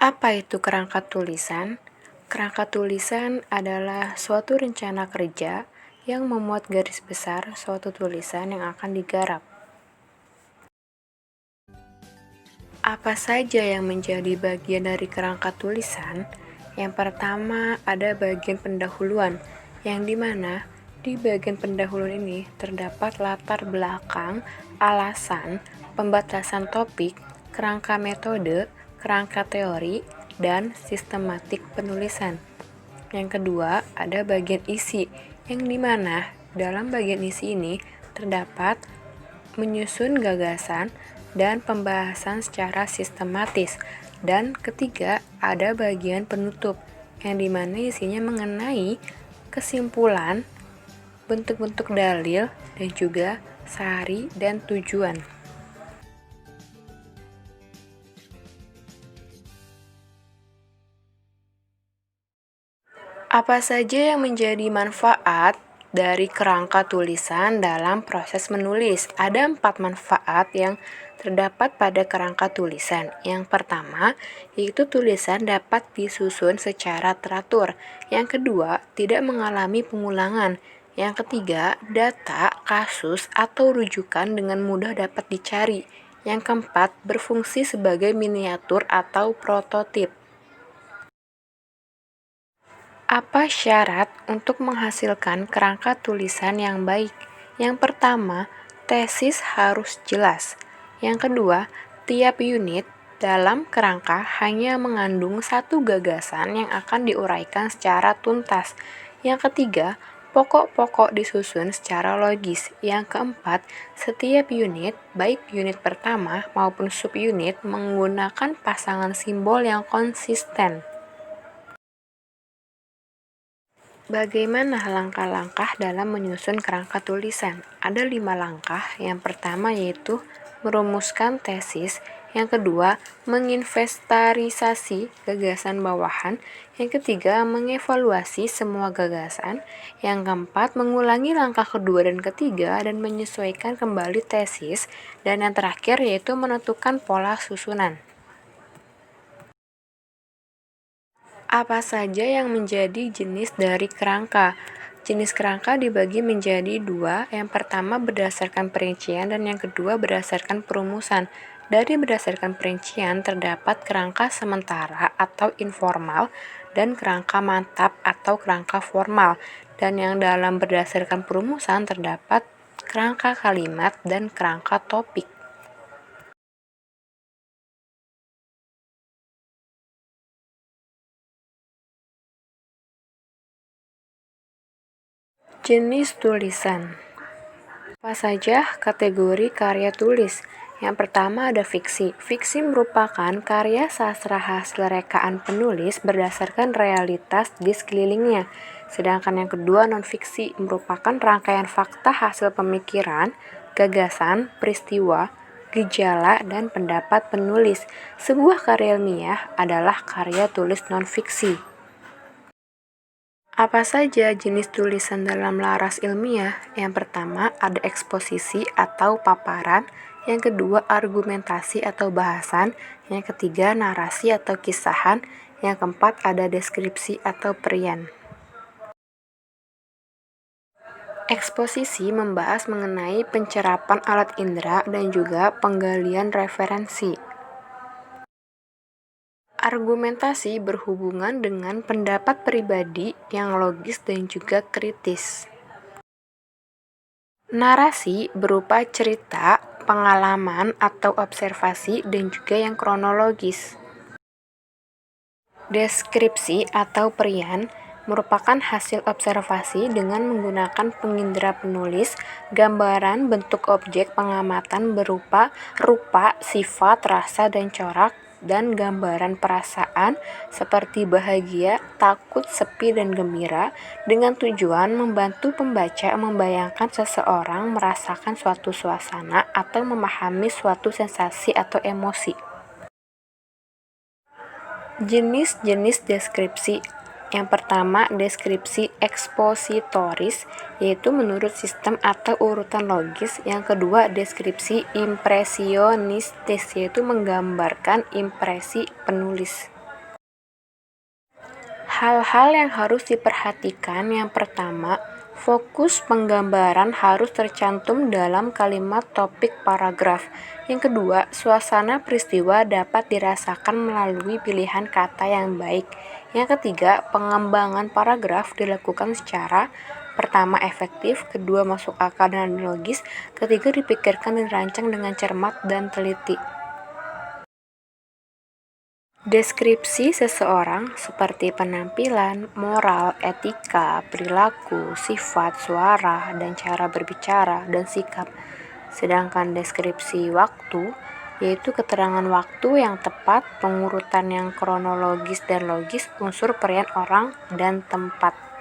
Apa itu kerangka tulisan? Kerangka tulisan adalah suatu rencana kerja yang memuat garis besar suatu tulisan yang akan digarap. Apa saja yang menjadi bagian dari kerangka tulisan? Yang pertama ada bagian pendahuluan, yang dimana di bagian pendahuluan ini terdapat latar belakang, alasan, pembatasan topik, kerangka metode, kerangka teori, dan sistematik penulisan. Yang kedua ada bagian isi, yang dimana dalam bagian isi ini terdapat menyusun gagasan dan pembahasan secara sistematis. Dan ketiga, ada bagian penutup, yang dimana isinya mengenai kesimpulan, bentuk-bentuk dalil, dan juga sari dan tujuan. Apa saja yang menjadi manfaat dari kerangka tulisan dalam proses menulis? Ada 4 manfaat yang terdapat pada kerangka tulisan. Yang pertama, yaitu tulisan dapat disusun secara teratur. Yang kedua, tidak mengalami pengulangan. Yang ketiga, data, kasus, atau rujukan dengan mudah dapat dicari. Yang keempat, berfungsi sebagai miniatur atau prototip. Apa syarat untuk menghasilkan kerangka tulisan yang baik? Yang pertama, tesis harus jelas. Yang kedua, tiap unit dalam kerangka hanya mengandung satu gagasan yang akan diuraikan secara tuntas. Yang ketiga, pokok-pokok disusun secara logis. Yang keempat, setiap unit, baik unit pertama maupun subunit, menggunakan pasangan simbol yang konsisten. Bagaimana langkah-langkah dalam menyusun kerangka tulisan? Ada 5 langkah. Yang pertama yaitu merumuskan tesis. Yang kedua, menginventarisasi gagasan bawahan. Yang ketiga, mengevaluasi semua gagasan. Yang keempat, mengulangi langkah kedua dan ketiga dan menyesuaikan kembali tesis. Dan yang terakhir yaitu menentukan pola susunan. Apa saja yang menjadi jenis dari kerangka? Jenis kerangka dibagi menjadi 2, yang pertama berdasarkan perincian dan yang kedua berdasarkan perumusan. Dari berdasarkan perincian terdapat kerangka sementara atau informal dan kerangka mantap atau kerangka formal. Dan yang dalam berdasarkan perumusan terdapat kerangka kalimat dan kerangka topik. Jenis tulisan. Apa saja kategori karya tulis? Yang pertama ada fiksi. Fiksi merupakan karya sastra hasil rekaan penulis berdasarkan realitas di sekelilingnya. Sedangkan yang kedua non-fiksi merupakan rangkaian fakta hasil pemikiran, gagasan, peristiwa, gejala, dan pendapat penulis. Sebuah karya ilmiah adalah karya tulis non-fiksi. Apa saja jenis tulisan dalam laras ilmiah? Yang pertama ada eksposisi atau paparan, yang kedua argumentasi atau bahasan, yang ketiga narasi atau kisahan, yang keempat ada deskripsi atau perian. Eksposisi membahas mengenai pencerapan alat indera dan juga penggalian referensi. Argumentasi berhubungan dengan pendapat pribadi yang logis dan juga kritis. Narasi berupa cerita, pengalaman, atau observasi dan juga yang kronologis. Deskripsi atau perian merupakan hasil observasi dengan menggunakan pengindera penulis, gambaran bentuk objek pengamatan berupa rupa, sifat, rasa, dan corak, dan gambaran perasaan seperti bahagia, takut, sepi, dan gembira dengan tujuan membantu pembaca membayangkan seseorang merasakan suatu suasana atau memahami suatu sensasi atau emosi. Jenis-jenis deskripsi. Yang pertama, deskripsi ekspositoris, yaitu menurut sistem atau urutan logis. Yang kedua, deskripsi impresionistis, yaitu menggambarkan impresi penulis. Hal-hal yang harus diperhatikan yang pertama, fokus penggambaran harus tercantum dalam kalimat topik paragraf. Yang kedua, suasana peristiwa dapat dirasakan melalui pilihan kata yang baik. Yang ketiga, pengembangan paragraf dilakukan secara pertama efektif, kedua masuk akal dan logis, ketiga dipikirkan dan dirancang dengan cermat dan teliti. Deskripsi seseorang seperti penampilan, moral, etika, perilaku, sifat, suara, dan cara berbicara dan sikap. Sedangkan deskripsi waktu yaitu keterangan waktu yang tepat, pengurutan yang kronologis dan logis, unsur peran orang dan tempat.